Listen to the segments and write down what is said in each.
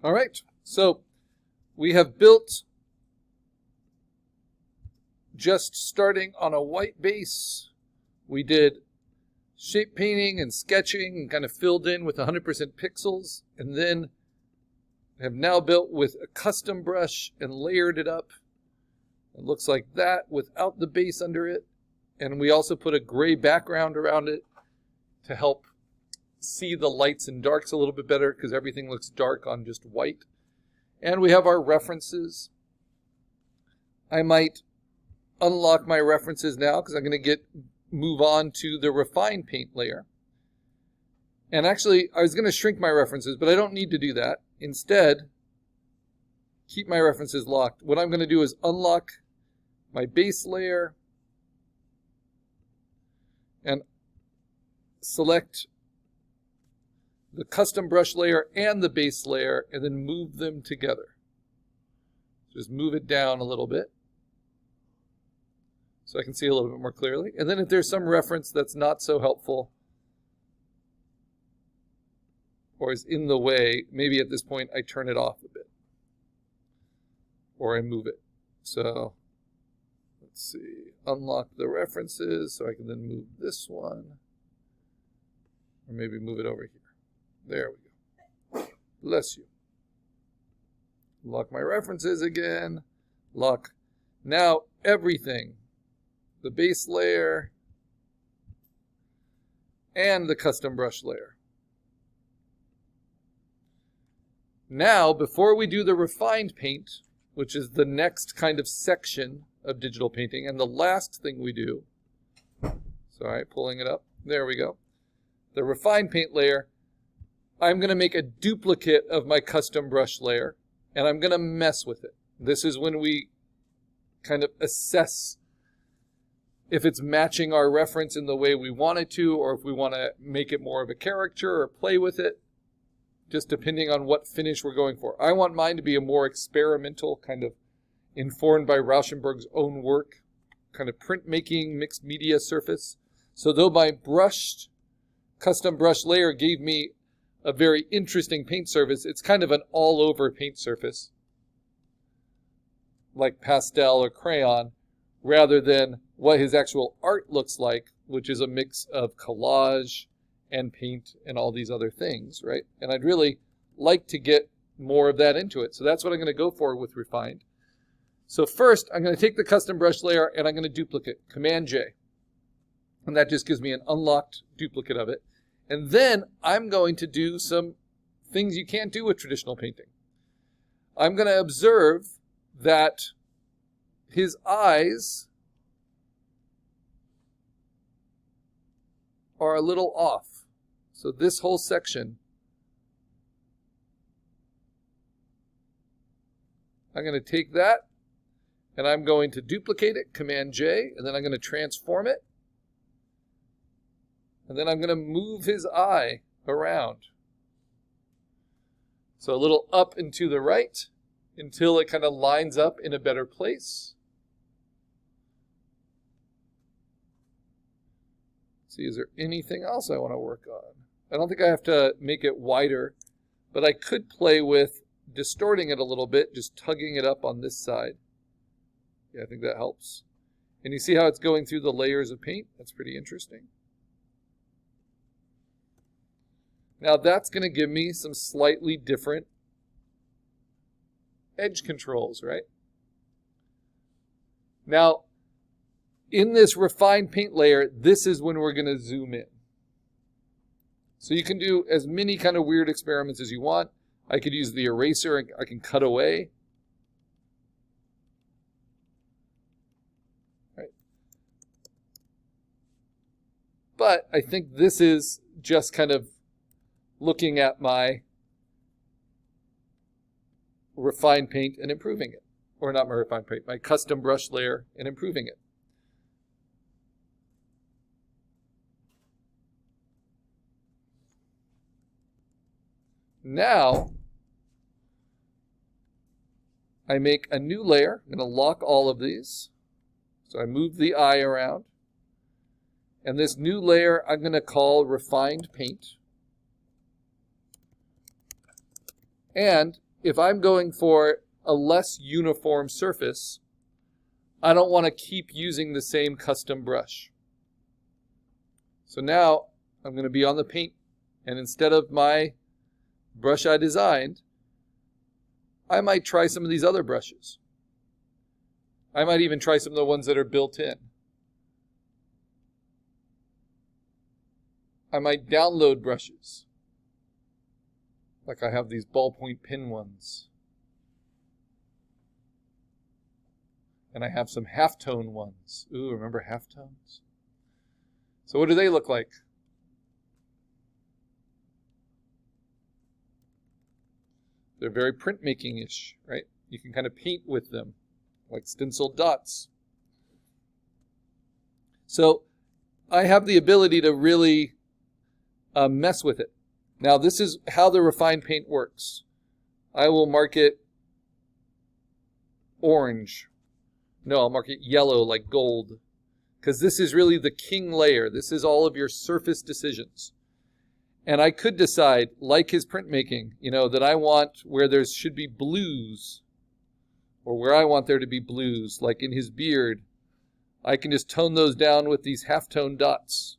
All right, so we have built, just starting on a white base, we did shape painting and sketching and kind of filled in with 100% pixels, and then have now built with a custom brush and layered it up. It looks like that without the base under it. And we also put a gray background around it to help see the lights and darks a little bit better, because everything looks dark on just white. And we have our references. I might unlock my references now because I'm going to move on to the refined paint layer. And actually, I was going to shrink my references, but I don't need to do that. Instead, keep my references locked. What I'm going to do is unlock my base layer and select the custom brush layer and the base layer, and then move them together. Just move it down a little bit so I can see a little bit more clearly. And then if there's some reference that's not so helpful or is in the way, maybe at this point I turn it off a bit or I move it. So let's see, unlock the references so I can then move this one, or maybe move it over here. There we go. Bless you. Lock my references again. Lock now everything. The base layer and the custom brush layer. Now, before we do the refined paint, which is the next kind of section of digital painting, and the last thing we do, sorry, pulling it up, there we go. The refined paint layer, I'm going to make a duplicate of my custom brush layer, and I'm going to mess with it. This is when we kind of assess if it's matching our reference in the way we want it to, or if we want to make it more of a character or play with it, just depending on what finish we're going for. I want mine to be a more experimental, kind of informed by Rauschenberg's own work, kind of printmaking, mixed media surface. So though my custom brush layer gave me a very interesting paint surface, it's kind of an all-over paint surface, like pastel or crayon, rather than what his actual art looks like, which is a mix of collage and paint and all these other things, right? And I'd really like to get more of that into it. So that's what I'm going to go for with refined. So first, I'm going to take the custom brush layer and I'm going to duplicate, Command-J. And that just gives me an unlocked duplicate of it. And then I'm going to do some things you can't do with traditional painting. I'm going to observe that his eyes are a little off. So this whole section, I'm going to take that and I'm going to duplicate it, Command-J, and then I'm going to transform it. And then I'm going to move his eye around. So a little up and to the right until it kind of lines up in a better place. Let's see, is there anything else I want to work on? I don't think I have to make it wider, but I could play with distorting it a little bit, just tugging it up on this side. Yeah, I think that helps. And you see how it's going through the layers of paint? That's pretty interesting. Now that's going to give me some slightly different edge controls, right? Now, in this refined paint layer, this is when we're going to zoom in. So you can do as many kind of weird experiments as you want. I could use the eraser and I can cut away. Right. But I think this is just kind of looking at my refined paint and improving it. Or not my refined paint, my custom brush layer and improving it. Now, I make a new layer. I'm going to lock all of these. So I move the eye around. And this new layer I'm going to call Refined Paint. And if I'm going for a less uniform surface, I don't want to keep using the same custom brush. So now I'm going to be on the paint, and instead of my brush I designed, I might try some of these other brushes. I might even try some of the ones that are built in. I might download brushes. Like I have these ballpoint pen ones. And I have some halftone ones. Ooh, remember halftones? So what do they look like? They're very printmaking-ish, right? You can kind of paint with them, like stenciled dots. So I have the ability to really mess with it. Now this is how the refined paint works. I will mark it orange. No, I'll mark it yellow like gold. Because this is really the king layer. This is all of your surface decisions. And I could decide, like his printmaking, that I want where there should be blues, or where I want there to be blues, like in his beard. I can just tone those down with these halftone dots.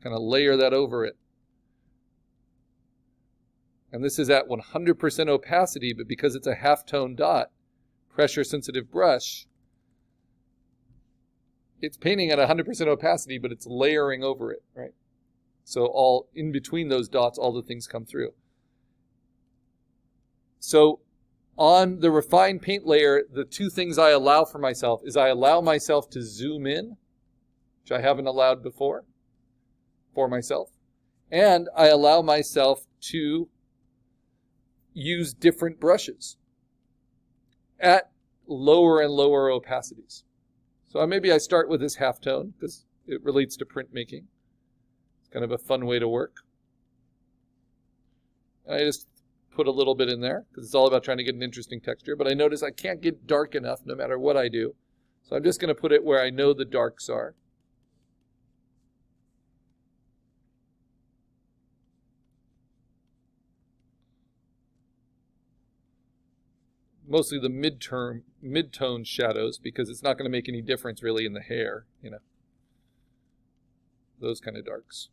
Kind of layer that over it. And this is at 100% opacity, but because it's a halftone dot, pressure sensitive brush, it's painting at 100% opacity, but it's layering over it, right? So all in between those dots, all the things come through. So on the refined paint layer, the two things I allow for myself is I allow myself to zoom in, which I haven't allowed before for myself, and I allow myself to use different brushes at lower and lower opacities. So maybe I start with this halftone because it relates to printmaking. It's kind of a fun way to work. And I just put a little bit in there because it's all about trying to get an interesting texture. But I notice I can't get dark enough no matter what I do. So I'm just going to put it where I know the darks are. Mostly the mid-tone shadows, because it's not going to make any difference really in the hair, those kind of darks.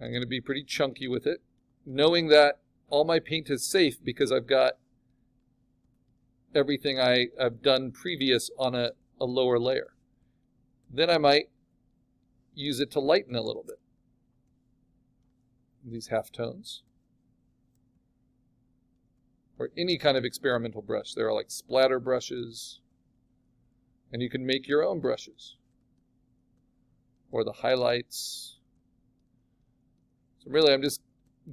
I'm going to be pretty chunky with it, knowing that all my paint is safe because I've got everything I've done previous on a lower layer. Then I might use it to lighten a little bit. These halftones. Or any kind of experimental brush. There are like splatter brushes. And you can make your own brushes. Or the highlights. So really I'm just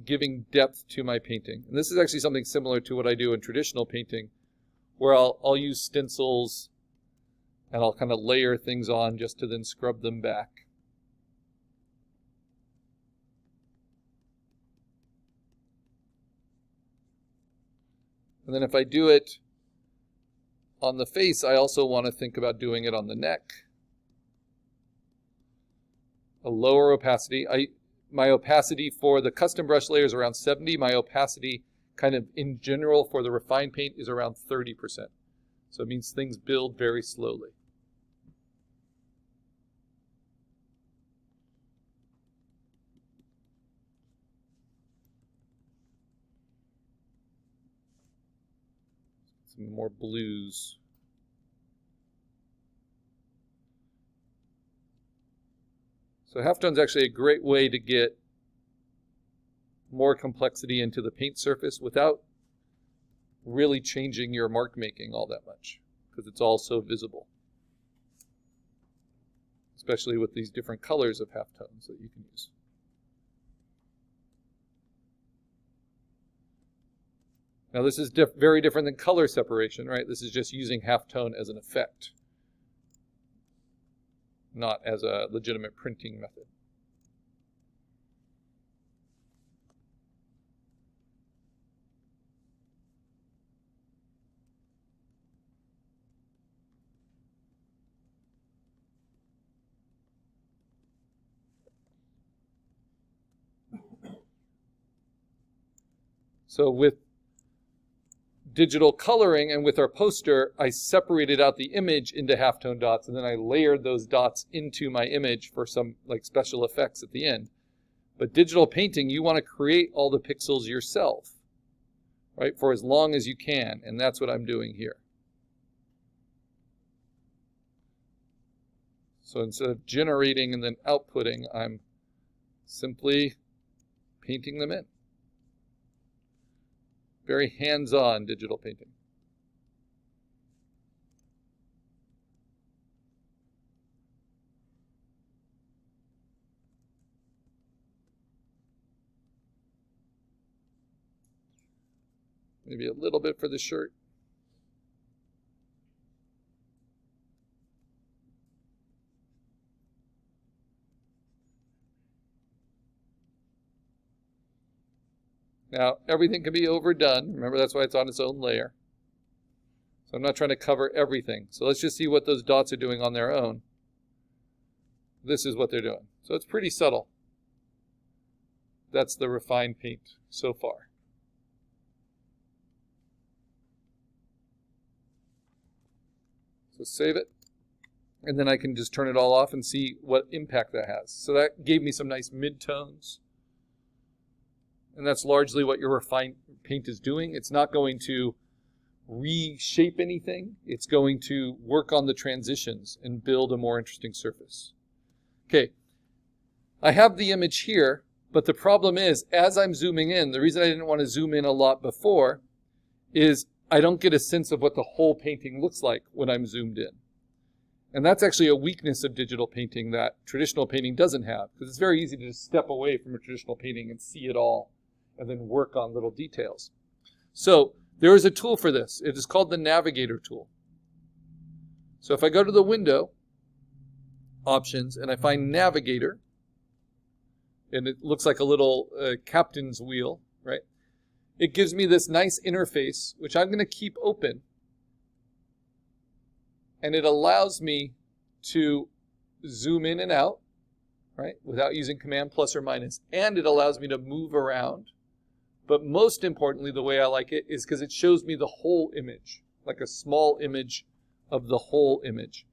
giving depth to my painting. And this is actually something similar to what I do in traditional painting, where I'll use stencils and I'll kind of layer things on just to then scrub them back. And then if I do it on the face, I also want to think about doing it on the neck. A lower opacity. My opacity for the custom brush layer is around 70. My opacity kind of in general for the refined paint is around 30%. So it means things build very slowly. Some more blues. So halftone's actually a great way to get more complexity into the paint surface without really changing your mark making all that much, because it's all so visible, especially with these different colors of halftones that you can use. Now this is very different than color separation, right? This is just using halftone as an effect, not as a legitimate printing method. So with digital coloring and with our poster, I separated out the image into halftone dots, and then I layered those dots into my image for some like special effects at the end. But digital painting, you want to create all the pixels yourself, right, for as long as you can, and that's what I'm doing here. So instead of generating and then outputting, I'm simply painting them in. Very hands-on digital painting. Maybe a little bit for the shirt. Now, everything can be overdone. Remember, that's why it's on its own layer. So I'm not trying to cover everything. So let's just see what those dots are doing on their own. This is what they're doing. So it's pretty subtle. That's the refined paint so far. So save it. And then I can just turn it all off and see what impact that has. So that gave me some nice midtones. And that's largely what your refined paint is doing. It's not going to reshape anything. It's going to work on the transitions and build a more interesting surface. Okay, I have the image here, but the problem is, as I'm zooming in, the reason I didn't want to zoom in a lot before is I don't get a sense of what the whole painting looks like when I'm zoomed in. And that's actually a weakness of digital painting that traditional painting doesn't have, because it's very easy to just step away from a traditional painting and see it all, and then work on little details. So there is a tool for this. It is called the Navigator tool. So if I go to the window, options, and I find Navigator, and it looks like a little captain's wheel, right? It gives me this nice interface, which I'm going to keep open. And it allows me to zoom in and out, right, without using Command plus or minus. And it allows me to move around. But most importantly, the way I like it is because it shows me the whole image, like a small image of the whole image.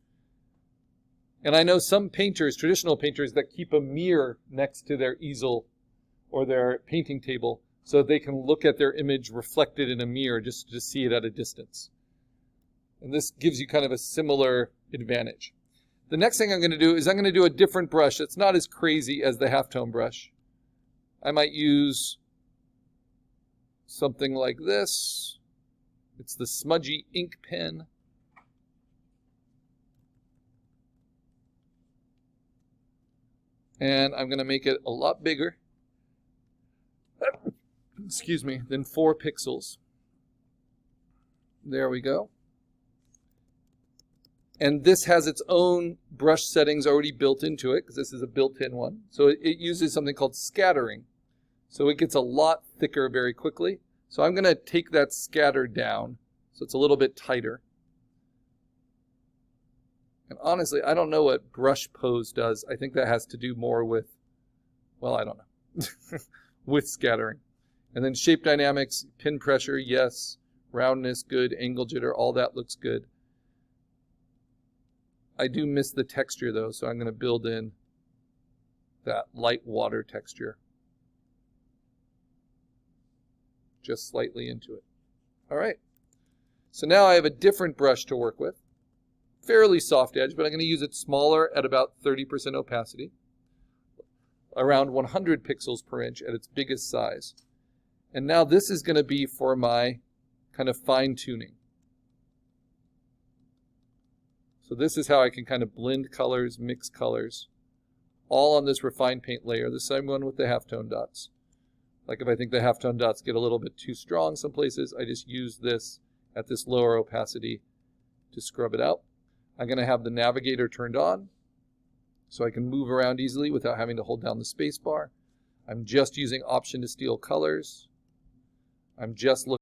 And I know some painters, traditional painters, that keep a mirror next to their easel or their painting table so that they can look at their image reflected in a mirror just to see it at a distance. And this gives you kind of a similar advantage. The next thing I'm going to do is I'm going to do a different brush that's not as crazy as the halftone brush. I might use something like this. It's the smudgy ink pen. And I'm going to make it a lot bigger, excuse me, than 4 pixels. There we go. And this has its own brush settings already built into it, because this is a built-in one. So it uses something called scattering. So it gets a lot thicker very quickly. So I'm going to take that scatter down so it's a little bit tighter. And honestly, I don't know what brush pose does. I think that has to do more with, well, I don't know, with scattering. And then shape dynamics, pin pressure, yes. Roundness, good. Angle jitter, all that looks good. I do miss the texture though, so I'm going to build in that light water texture just slightly into it. All right. So now I have a different brush to work with. Fairly soft edge, but I'm going to use it smaller at about 30% opacity. Around 100 pixels per inch at its biggest size. And now this is going to be for my kind of fine tuning. So this is how I can kind of blend colors, mix colors, all on this refined paint layer, the same one with the halftone dots. Like if I think the halftone dots get a little bit too strong some places, I just use this at this lower opacity to scrub it out. I'm going to have the navigator turned on so I can move around easily without having to hold down the space bar. I'm just using Option to steal colors. I'm just looking